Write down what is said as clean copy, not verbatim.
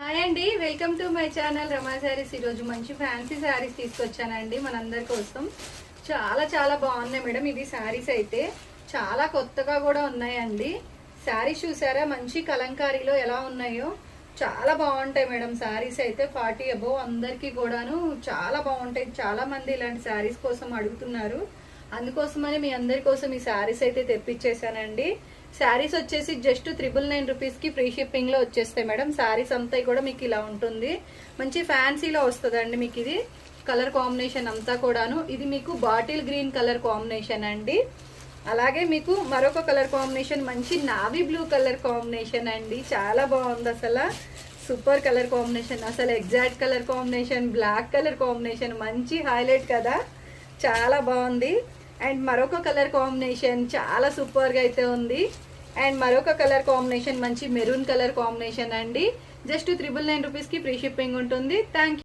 Hi అండి, welcome to my channel రమా శారీస్. ఈరోజు మంచి ఫ్యాన్సీ శారీస్ తీసుకొచ్చానండి మనందరి కోసం. చాలా చాలా బాగున్నాయి మేడం. ఇది శారీస్ అయితే చాలా కొత్తగా కూడా ఉన్నాయండి. శారీస్ చూసారా మంచి కలంకారీలో ఎలా ఉన్నాయో, చాలా బాగుంటాయి మేడం. శారీస్ అయితే 40 అబోవ్ అందరికీ కూడాను చాలా బాగుంటాయి. చాలా మంది ఇలాంటి శారీస్ కోసం అడుగుతున్నారు, అందుకోసమని మీ అందరి కోసం ఈ శారీస్ అయితే తెప్పించేసానండి. శారీస్ వచ్చేసి జస్ట్ 999 రూపీస్కి ఫ్రీ షిప్పింగ్ లో వచ్చేస్తాయి మేడం. శారీస్ అంతా కూడా మీకు ఇలా ఉంటుంది, మంచి ఫ్యాన్సీలో వస్తుందండి. మీకు ఇది కలర్ కాంబినేషన్ అంతా కూడాను, ఇది మీకు బాటిల్ గ్రీన్ కలర్ కాంబినేషన్ అండి. అలాగే మీకు మరొక కలర్ కాంబినేషన్ మంచి నావీ బ్లూ కలర్ కాంబినేషన్ అండి. చాలా బాగుంది, అసలు సూపర్ కలర్ కాంబినేషన్. అసలు exact colour combination, black colour combination మంచి హైలైట్ కదా, చాలా బాగుంది. అండ్ మరొక కలర్ కాంబినేషన్ చాలా సూపర్గా అయితే ఉంది. అండ్ మరొక కలర్ కాంబినేషన్ మంచి మెరూన్ కలర్ కాంబినేషన్ అండి. జస్ట్ 999 రూపీస్కి ఫ్రీ షిప్పింగ్ ఉంటుంది. Thank you.